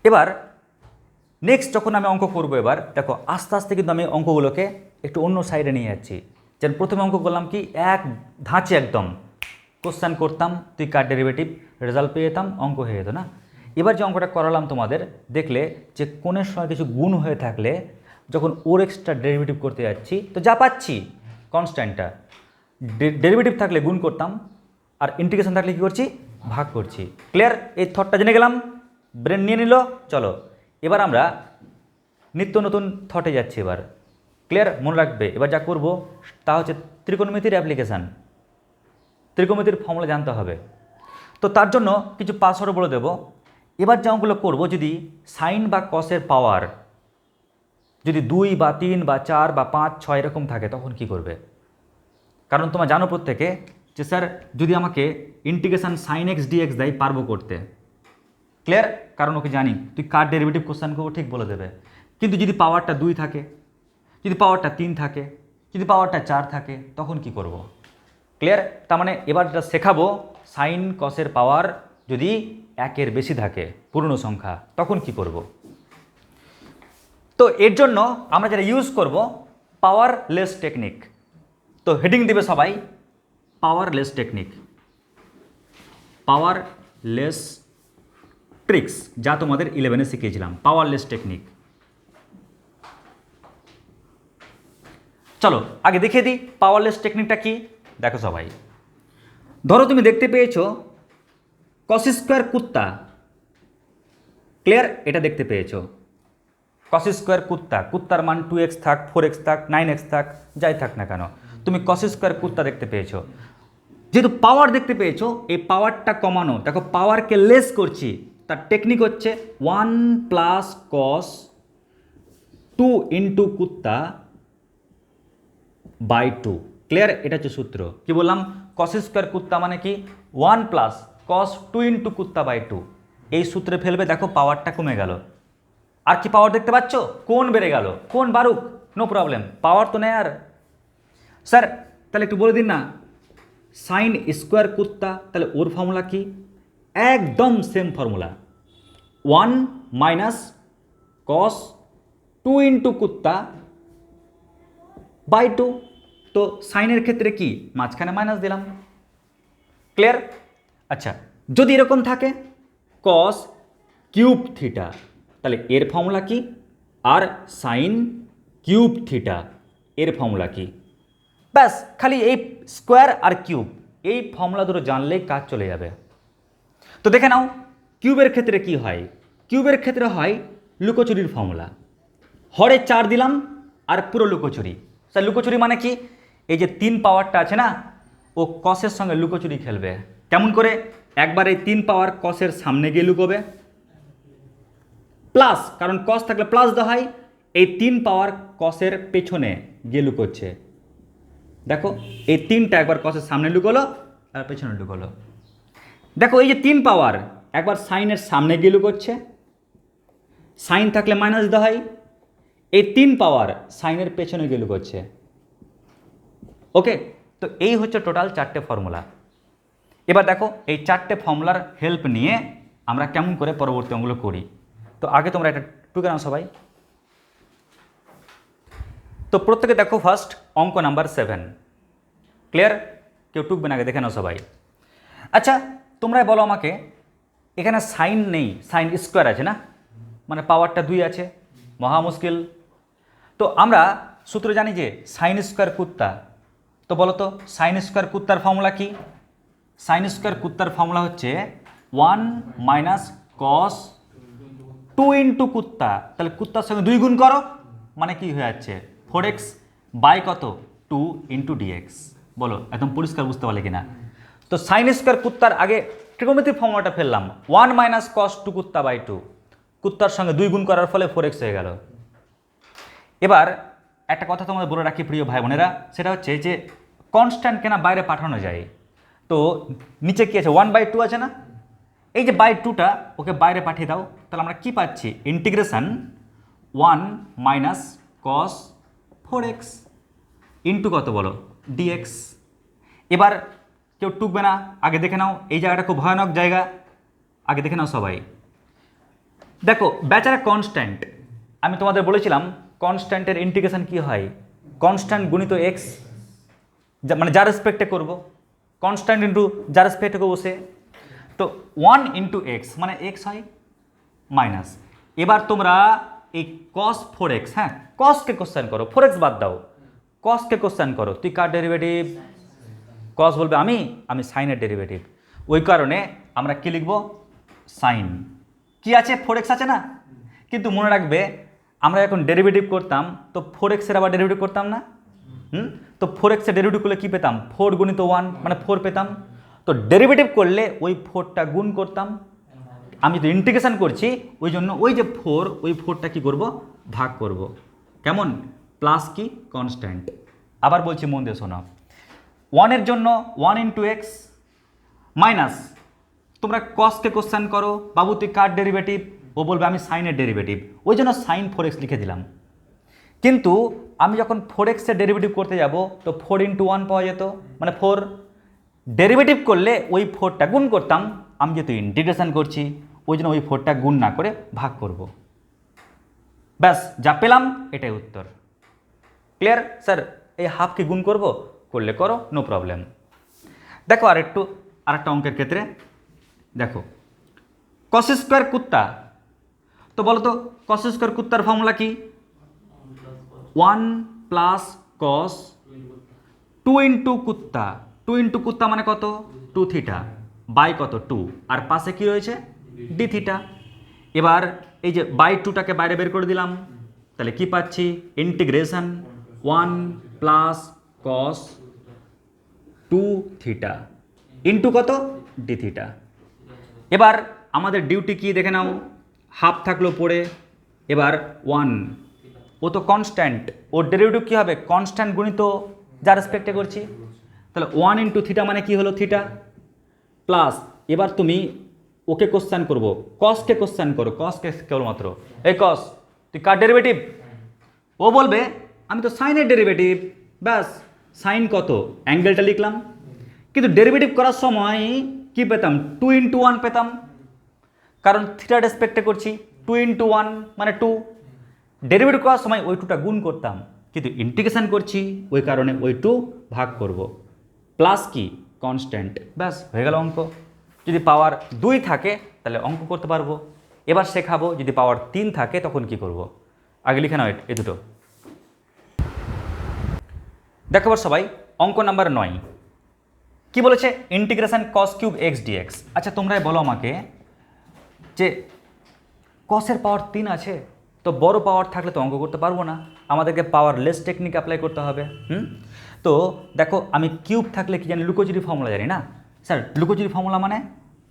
এবার নেক্সট যখন আমি অঙ্ক করবো, এবার দেখো আস্তে আস্তে কিন্তু আমি অঙ্কগুলোকে একটু অন্য সাইডে নিয়ে যাচ্ছি। যেন প্রথমে অঙ্ক করলাম কি, এক ধাঁচে একদম কোশ্চেন করতাম, তুই কার ডেরিভেটিভ, রেজাল্ট পেয়ে যেতাম, অঙ্ক হয়ে যেত না? এবার যে অঙ্কটা করালাম তোমাদের, দেখলে যে কোণের সময় কিছু গুণ হয়ে থাকলে যখন ওর এক্সট্রা ডেরিভেটিভ করতে যাচ্ছি, তো যা পাচ্ছি কনস্ট্যান্টটা, ডেরিভেটিভ থাকলে গুণ করতাম, আর ইন্টিগ্রেশন থাকলে কী করছি? ভাগ করছি। ক্লিয়ার? এই থটটা জেনে গেলাম, ব্রেন নিয়ে নিল। চলো এবার আমরা নিত্য নতুন থটে যাচ্ছি এবার। ক্লিয়ার? মনে রাখবে, এবার যা করব তা হচ্ছে ত্রিকোণমিতির অ্যাপ্লিকেশান, ত্রিকোণমিতির ফর্মুলা জানতে হবে। তো তার জন্য কিছু পাসওয়ার্ড বলে দেবো। এবার যে অঙ্কগুলো করবো, যদি সাইন বা কসের পাওয়ার যদি 2 বা 3 বা 4 বা 5 6 এরকম থাকে, তখন কি করবে? কারণ তোমরা জানো প্রত্যেকে যে স্যার যদি আমাকে ইন্টিগ্রেশন সাইন এক্স ডিএক্স দেয়, পারবো করতে। ক্লিয়ার? কারণ ওকে জানি তুই কার ডেরিভেটিভ কোশ্চেন করবো ঠিক বলে দেবে। কিন্তু যদি পাওয়ারটা 2 থাকে, যদি পাওয়ারটা 3 থাকে, যদি পাওয়ারটা 4 থাকে, তখন কি করব? ক্লিয়ার? তার মানে এবার যেটা শেখাবো, সাইন কসের পাওয়ার যদি 1-এর বেশি থাকে, পূর্ণ সংখ্যা, তখন কি করব? তো এর জন্য আমরা যেটা ইউজ করব, পাওয়ারলেস টেকনিক। তো হেডিং দিবে সবাই, পাওয়ারলেস টেকনিক, পাওয়ারলেস ট্রিক্স, যা তোমাদের 11-এ শিখিয়েছিলাম, পাওয়ারলেস টেকনিক। চলো আগে দেখিয়ে দিই পাওয়ারলেস টেকনিকটা কি। দেখো সবাই, ধরো তুমি দেখতে পেয়েছো কস স্কোয়ার কুত্তা। ক্লিয়ার? এটা দেখতে পেয়েছো কস স্কোয়ার কুত্তা, কুত্তার মান 2x থাক, 4x থাক, 9x থাক, যাই থাক না কেন, তুমি কস স্কোয়ার কুত্তা দেখতে পেয়েছো। যেহেতু পাওয়ার দেখতে পেয়েছো, এই পাওয়ারটা কমানো, দেখো পাওয়ারকে লেস করছি, তার টেকনিক হচ্ছে 1 প্লাস কস 2 ইন্টু কুত্তা বাই 2। ক্লিয়ার? এটা হচ্ছে সূত্র। কি বললাম? কস স্কোয়ার কুত্তা মানে কি? 1 প্লাস কস 2 ইন্টু কুত্তা বাই 2। এই সূত্রে ফেলবে, দেখো পাওয়ারটা কমে গেল। আর কি পাওয়ার দেখতে পাচ্ছ? কোণ বেড়ে গেল। কোণ বাড়ুক, নো প্রবলেম, পাওয়ার তো নেই আর। স্যার তাহলে একটু বলে দিন না, সাইন স্কোয়ার কুত্তা, তাহলে ওর ফর্মুলা কি? একদম same formula, 1 minus cos 2 into কুত্তা বাই 2। তো সাইনের ক্ষেত্রে কি? মাঝখানে মাইনাস দিলাম। ক্লিয়ার? আচ্ছা, যদি এরকম থাকে কস কিউব থিটা, তাহলে এর ফর্মুলা কি? আর সাইন কিউব থিটা এর ফর্মুলা কি? ব্যাস খালি এই স্কোয়ার আর কিউব এই ফর্মুলা দুটো জানলেই কাজ চলে যাবে। তো দেখে নাও কিউবের ক্ষেত্রে কি হয়। কিউবের ক্ষেত্রে হয় লুকোচুরির ফর্মুলা, হরে 4 দিলাম আর পুরো লুকোচুরি। স্যার লুকোচুরি মানে কি? এই যে 3 পাওয়ারটা আছে না, ও কসের সঙ্গে লুকোচুরি খেলবে। কেমন করে? একবার এই 3 পাওয়ার কসের সামনে গিয়ে লুকোবে, প্লাস, কারণ কস থাকলে প্লাস দেওয়া হয়, এই 3 পাওয়ার কসের পেছনে গিয়ে লুকোচ্ছে। দেখো এই 3টা একবার কসের সামনে লুকোলো আর পেছনে লুকোলো। দেখো এই যে 3 পাওয়ার একবার সাইনের সামনে গিয়ে লুকোচ্ছে, সাইন থাকলে মাইনাস দেওয়া হয়, এই 3 পাওয়ার সাইনের পেছনে গিয়ে লুকোচ্ছে। ওকে, তো এই হচ্ছে টোটাল 4টে ফর্মুলা। এবার দেখো এই 4টে ফর্মুলার হেল্প নিয়ে আমরা কেমন করে পরবর্তী অঙ্কগুলো করি। তো আগে তোমরা একটা টুকে নাও সবাই। তো প্রত্যেকে দেখো ফার্স্ট অঙ্ক নাম্বার 7। ক্লিয়ার? কেউ টুকবে না, আগে দেখে নাও সবাই। আচ্ছা তোমরাই বলো আমাকে, এখানে সাইন নেই, সাইন স্কোয়ার আছে না, মানে পাওয়ারটা 2 আছে, মহা মুশকিল। তো আমরা সূত্র জানি যে সাইন স্কোয়ার কুত্তা। তো বলো তো সাইন স্কোয়ার কুত্তার ফর্মুলা কি? সাইন স্কোয়ার কুত্তার ফর্মুলা হচ্ছে 1 মাইনাস কস 2 ইন্টু কুত্তা, তাহলে কুত্তার সঙ্গে 2 গুণ করো, মানে কি হয়ে যাচ্ছে 4x বাই কত 2 ইন্টু ডিএক্স। বলো একদম পরিষ্কার বুঝতে পারলে কিনা? তো সাইন স্কোয়ার কুত্তার আগে ট্রিগোনোমেট্রিক ফর্মুলাটা ফেললাম, 1 মাইনাস কস 2 কুত্তা বাই 2, কুত্তার সঙ্গে 2 গুণ করার ফলে 4x হয়ে গেল। এবার একটা কথা তোমাদের বলে রাখি প্রিয় ভাই বোনেরা, সেটা হচ্ছে যে কনস্ট্যান্ট কেনা বাইরে পাঠানো যায়। তো নিচে কি আছে 1/2 আছে না, এই যে বাই 2টা ওকে বাইরে পাঠিয়ে দাও, তাহলে আমরা কি পাচ্ছি integration 1 minus cos 4x into কত বলো ডিএক্স। এবার কেউ টুকবে না, আগে দেখে নাও, এই জায়গাটা খুব ভয়ানক জায়গা, আগে দেখে নাও সবাই। দেখো বেচারা কনস্ট্যান্ট, আমি তোমাদের বলেছিলাম কনস্ট্যান্টের ইন্টিগ্রেশন কি হয়, কনস্ট্যান্ট গুণিত এক্স, মানে যার রেসপেক্টে করবো, কনস্ট্যান্ট ইন্টু যার রেসপেক্টে করবো সে। তো 1 ইন্টু এক্স মানে এক্স হয় মাইনাস। এবার তোমরা এই কস 4x, হ্যাঁ কসকে কোশ্চেন করো, 4x বাদ দাও, কসকে কোশ্চেন করো, তুই কার ডেরিভেটিভ? কস বলবে আমি সাইনের ডেরিভেটিভ। ওই কারণে আমরা কি লিখবো সাইন, কি আছে 4x আছে না, কিন্তু মনে রাখবে আমরা এখন ডেরিভেটিভ করতাম তো 4x এর আবার ডেরিভেটিভ করতাম না। তো 4x এর ডেরিভেটিভ করলে কি পেতাম 4 গুণিত 1 মানে 4 পেতাম। তো ডেরিভেটিভ করলে ওই 4টা গুণ করতাম, আমি তো ইন্টিগ্রেশন করছি ওই জন্য ওই যে 4 ওই 4টা কি করব ভাগ করব, কেমন প্লাস কি কনস্ট্যান্ট। আবার বলছি মন দিয়ে শোনো, 1 এর জন্য 1 ইন্টু এক্স মাইনাস, তোমরা কসকে কোশ্চেন করো বাবু তুই কার ডেরিভেটিভ, ও বলবে আমি সাইনের ডেরিভেটিভ, ওই জন্য সাইন 4x লিখে দিলাম। কিন্তু আমি যখন 4x এর ডেরিভেটিভ করতে যাব তো 4 ইন্টু 1 পাওয়া যেত, মানে 4, ডেরিভেটিভ করলে ওই 4টা গুণ করতাম, আমি যেহেতু ইন্টিগ্রেশন করছি ওই জন্য ওই 4টা গুণ না করে ভাগ করব। ব্যাস যা পেলাম এটাই উত্তর। ক্লিয়ার? স্যার এই হাফকে গুণ করব, করলে করো, নো প্রবলেম। দেখো আরেকটা অঙ্কের ক্ষেত্রে দেখো কস স্কোয়ার কুত্তা, তো বলো তো কস স্কোয়ার কুত্তার ফর্মুলা কি? 1 প্লাস কস 2 ইন্টু কুত্তা, 2 ইন্টু কুত্তা মানে কত 2 থিটা বাই কত 2, আর পাশে কি রয়েছে ডি থিটা। এবার এই যে বাই 2টাকে বাইরে বের করে দিলাম, তাহলে কি পাচ্ছি integration 1 plus cos 2 theta into কত ডি থিটা। এবার আমাদের ডিউটি কি দেখে নাও, হাফ থাকলো পড়ে, এবার 1, ও তো কনস্ট্যান্ট, ওর ডেরিভেটিভ কী হবে কনস্ট্যান্ট গুণিত যার রেসপেক্টে করছি, তাহলে 1 ইন্টু থিটা মানে কি হলো থিটা, প্লাস এবার তুমি ওকে কোশ্চেন করবো, কসকে কোশ্চেন করো, কসকে কেবলমাত্র এই কস তুই কার ডেরিভেটিভ, ও বলবে আমি তো সাইনের ডেরিভেটিভ, ব্যাস সাইন কত অ্যাঙ্গেলটা লিখলাম। কিন্তু ডেরিভেটিভ করার সময় কি পেতাম 2 ইন্টু 1 পেতাম, কারণ থিটার রেসপেক্টে করছি, 2 ইন্টু 1 মানে 2, ডেরিভেটিভ করার সময় ওই 2টা গুণ করতাম, কিন্তু ইন্টিগ্রেশন করছি ওই কারণে ওই 2 ভাগ করব, প্লাস কি কনস্ট্যান্ট, ব্যাস হয়ে গেল অঙ্ক। যদি পাওয়ার 2 থাকে তাহলে অঙ্ক করতে পারবো। এবার শেখাবো যদি পাওয়ার 3 থাকে তখন কি করব। আগে লিখে নাও এই দুটো। দেখো এবার সবাই অঙ্ক নাম্বার 9 কি বলেছে, integration cos cube x dx. আচ্ছা তোমরাই বলো আমাকে যে কসের পাওয়ার 3 আছে, তো বড় পাওয়ার থাকলে তো অঙ্ক করতে পারবো না, আমাদেরকে পাওয়ার লেস টেকনিক অ্যাপ্লাই করতে হবে। তো দেখো আমি কিউব থাকলে কি জানি, লুকোচুরি ফর্মুলা জানি না স্যার। লুকোচুরি ফর্মুলা মানে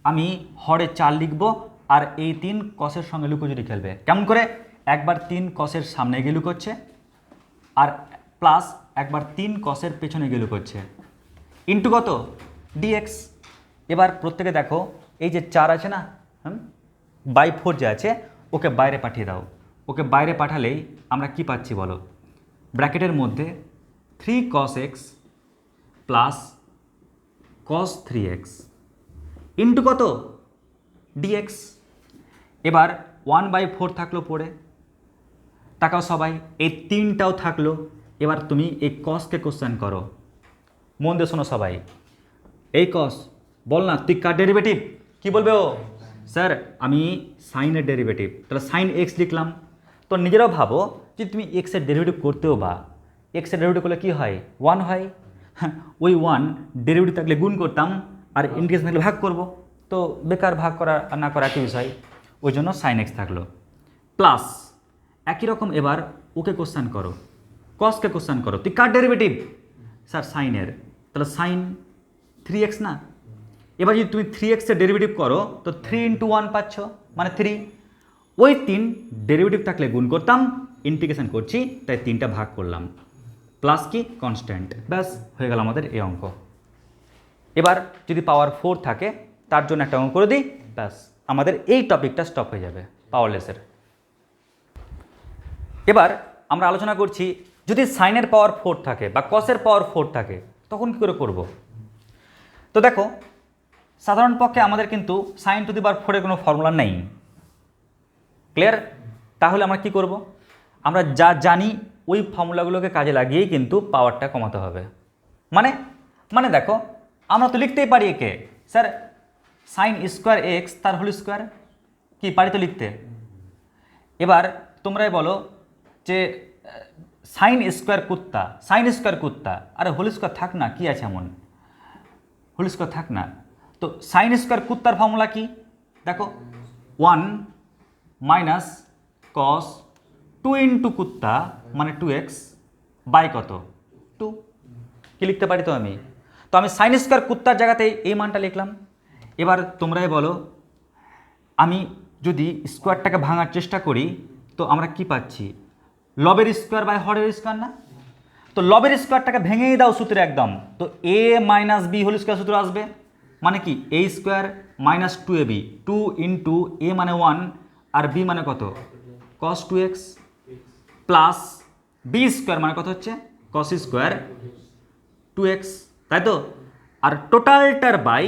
আমি হরে 4 লিখবো আর এই 3 কসের সঙ্গে লুকোচুরি খেলবে। কেমন করে? একবার 3 কসের সামনে গিয়ে লুকোচ্ছে আর প্লাস একবার 3 কসের পেছনে গিয়ে লুকোচ্ছে, ইন্টু কত ডিএক্স। এবার প্রত্যেকে দেখো এই যে 4 আছে না, বাই 4 যে আছে ওকে বাইরে পাঠিয়ে দাও। ওকে বাইরে পাঠালেই আমরা কি পাচ্ছি বলো, ব্র্যাকেটের মধ্যে 3 cos x plus cos 3x into কত dx। এবার 1/4 থাকলো পড়ে, তাকাও সবাই এই 3টাও থাকলো। এবার তুমি এই কসকে কোশ্চেন করো, মন দিয়ে শোনো সবাই। এই কস বল না তুই কার ডেরিভেটিভ, কি বলবে ও? স্যার আমি সাইনের ডেরিভেটিভ, তাহলে সাইন এক্স লিখলাম। তো নিজেরাও ভাবো যে তুমি এক্সের ডেরিভেটিভ করতেও বা এক্সের ডেরিভেটিভ করলে কী হয়, 1 হয়। হ্যাঁ ওই 1 ডেরিভেটিভ থাকলে গুণ করতাম আর ইন্টিগ্রেশন থাকলে ভাগ করব, তো বেকার ভাগ করা না করা একই বিষয়, ওই জন্য সাইন এক্স থাকলো। প্লাস একই রকম এবার ওকে কোশ্চেন করো, কসকে কোশ্চেন করো, তুই কার ডেরিভেটিভ? স্যার সাইনের, তাহলে সাইন 3x না। এবার যদি তুমি 3x-এর ডেরিভেটিভ করো তো 3 × 1 পাচ্ছ মানে 3। ওই 3 ডেরিভেটিভ থাকলে গুণ করতাম, ইন্টিগ্রেশন করছি তাই 3টা ভাগ করলাম, প্লাস কি কনস্ট্যান্ট, ব্যাস হয়ে গেল আমাদের এই অঙ্ক। এবার যদি পাওয়ার 4 থাকে তার জন্য একটা অঙ্ক করে দিই, ব্যাস আমাদের এই টপিকটা স্টপ হয়ে যাবে পাওয়ারলেসের। এবার আমরা আলোচনা করছি যদি সাইনের পাওয়ার 4 থাকে বা কসের পাওয়ার 4 থাকে তখন কী করে করব। তো দেখো সাধারণ পক্ষে আমাদের কিন্তু সাইন টু দি পাওয়ার 4-এর কোনো ফর্মুলা নেই, ক্লিয়ার? তাহলে আমরা কি করব, আমরা যা জানি ওই ফর্মুলাগুলোকে কাজে লাগিয়েই কিন্তু পাওয়ারটা কমাতে হবে। মানে দেখো আমরা তো লিখতেই পারি একে, স্যার সাইন স্কোয়ার এক্স তার হোল স্কোয়ার, কি পারি তো লিখতে। এবার তোমরাই বলো যে সাইন স্কোয়ার কুত্তা, আরে হোল স্কোয়ার থাক না, কি আছে এমন, হোল স্কোয়ার থাক না। তো সাইন স্কোয়ার কুত্তার ফর্মুলা কি দেখো, 1 মাইনাস কস 2 × কুত্তা মানে 2x বাই কত 2, কি লিখতে পারি তো আমি। তো আমি সাইন স্কোয়ার কুত্তার জায়গাতে এই মানটা লিখলাম। এবার তোমরাই বলো আমি যদি স্কোয়ারটাকে ভাঙার চেষ্টা করি তো আমরা কি পাচ্ছি, লবের স্কোয়ার বাই হরের স্কোয়ার না। তো লবের স্কোয়ারটাকে ভেঙেই দাও সূত্রে একদম, তো a minus b whole square সূত্র আসবে, মানে কি a square minus 2ab, 2 × a মানে 1 আর b মানে কত cos 2x plus b square মানে কত হচ্ছে cos স্কোয়ার 2x, তাই তো। আর টোটালটার বাই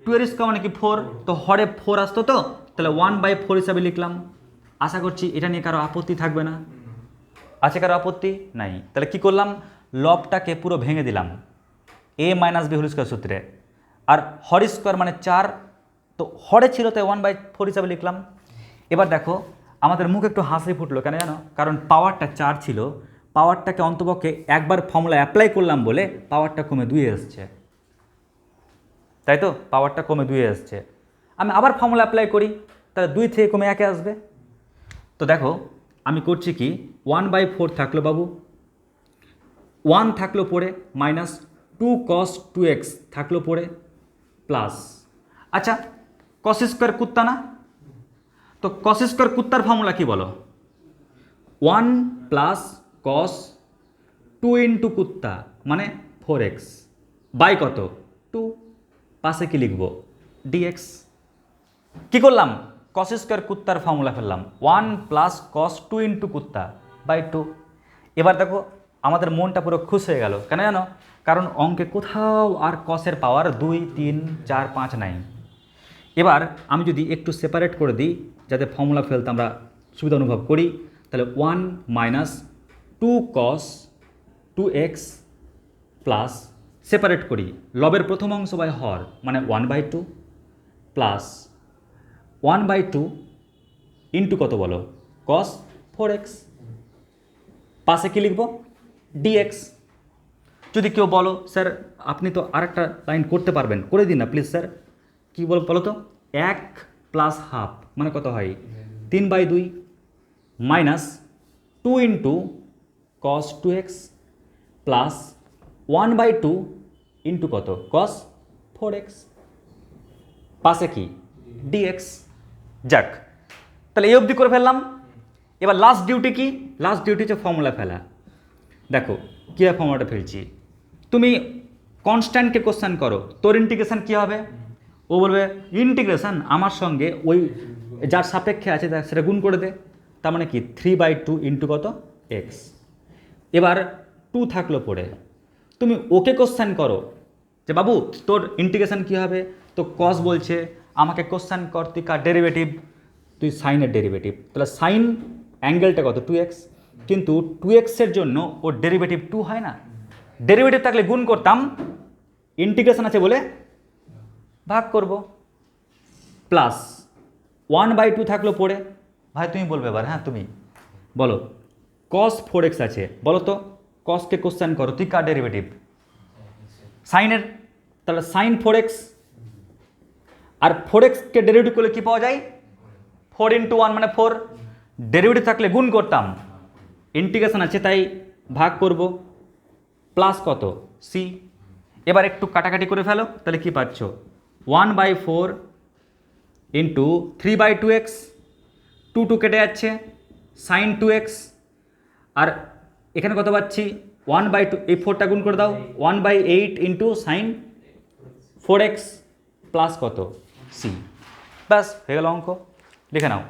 2 এর স্কোয়ার মানে কি 4, তো হরে 4 আসতো তো, তাহলে 1/4 হিসাবে লিখলাম। আশা করছি এটা নিয়ে কারো আপত্তি থাকবে না, আছে কারো আপত্তি নাই? তাহলে কি করলাম, লবটাকে পুরো ভেঙে দিলাম a minus b whole square সূত্রে, আর হর স্কোয়ার মানে 4, তো হরে ছিল তাই 1/4 হিসাবে লিখলাম। এবার দেখো আমাদের মুখ একটু হাসি ফুটলো, কেন জানো, কারণ পাওয়ারটা 4 ছিল, পাওয়ারটাকে অন্তপক্ষে একবার ফর্মুলা অ্যাপ্লাই করলাম বলে পাওয়ারটা কমে 2 এসছে, তাই তো, পাওয়ারটা কমে 2 এসছে। আমি আবার ফর্মুলা অ্যাপ্লাই করি তাহলে 2 থেকে কমে 1 আসবে। তো দেখো আমি করছি কি, 1/4 থাকলো বাবু, 1 থাকলো পড়ে, মাইনাস 2 cos 2x থাকলো পড়ে, প্লাস আচ্ছা cos স্কোয়ার কুত্তা না, তো cos স্কোয়ার কুত্তার ফর্মুলা কি বলো, 1 প্লাস cos 2 × কুত্তা মানে 4x বাই কত 2, পাশে কি লিখবো dx। কি করলাম, cos স্কোয়ার কুত্তার ফর্মুলা ফেললাম, 1 প্লাস cos 2 × কুত্তা বাই 2। এবার দেখো আমাদের মনটা পুরো খুশ হয়ে গেল, কেন জানো, কারণ অঙ্কে কোথাও আর কসের পাওয়ার 2, 3, 4, 5 নাই। এবার আমি যদি একটু সেপারেট করে দিই যাতে ফর্মুলা ফেলতে আমরা সুবিধা অনুভব করি, তাহলে 1 minus 2 cos 2x plus separate করি লবের প্রথম অংশ বাই হর মানে 1/2 প্লাস 1/2 ইন্টু কত বলো cos 4x পাশে কি লিখব, ডিএক্স। যদি কেউ বলো স্যার আপনি তো আরেকটা লাইন করতে পারবেন, করে দিন না প্লিজ স্যার, কী বলো তো, 1 প্লাস হাফ মানে কত হয়, 3/2 minus 2 into cos 2x plus 1/2 into কত, কস 4x, পাশে কি, ডিএক্স। যাক, তাহলে এই অবধি করে ফেললাম। এবার লাস্ট ডিউটি কি, লাস্ট ডিউটি হচ্ছে ফর্মুলা ফেলা। দেখো কীভাবে ফর্মুলাটা ফেলছি, তুমি কনস্ট্যান্টকে কোশ্চেন করো, তোর ইন্টিগ্রেশন কী হবে, ও বলবে ইন্টিগ্রেশন আমার সঙ্গে ওই যার সাপেক্ষে আছে সেটা গুণ করে দে, তার মানে কি 3/2 ইন্টু কত, এক্স। এবার 2 থাকলো পড়ে, তুমি ওকে কোশ্চেন করো যে বাবু তোর ইন্টিগ্রেশন কী হবে, তো কস বলছে আমাকে কোশ্চেন কর তুই কার ডেরিভেটিভ, তুই সাইনের ডেরিভেটিভ, তাহলে সাইন অ্যাঙ্গেলটা কত 2x, কিন্তু 2x-এর জন্য ওর ডেরিভেটিভ 2 হয় না, ডেরিভেটিভ থাকলে গুণ করতাম, ইন্টিগ্রেশন আছে বলে ভাগ করব, প্লাস 1/2 থাকলো পড়ে। ভাই তুমি বলবে এবার, হ্যাঁ তুমি বলো, cos 4x আছে, বলো তো কসকে কোশ্চেন করো তুই কার ডেরিভেটিভ, সাইনের, তাহলে সাইন 4x, আর 4x-কে ডেরিভেটিভ করলে কি পাওয়া যায়, 4 ইন্টু 1 মানে 4, ডেরিভেটিভ থাকলে গুণ করতাম, ইন্টিগ্রেশন আছে তাই ভাগ করব, প্লাস কত, সি। এবার একটু কাটাকাটি করে ফেলো, তাহলে কি পাচ্ছ, 1/4 ইন্টু 3/2x, 2 কেটে যাচ্ছে, সাইন 2x, আর এখানে কত পাচ্ছি 1/2, এই 4টা গুণ করে দাও, 1/8 ইন্টু সাইন 4x প্লাস কত, সি। ব্যাস হয়ে গেল অঙ্ক, লিখে নাও।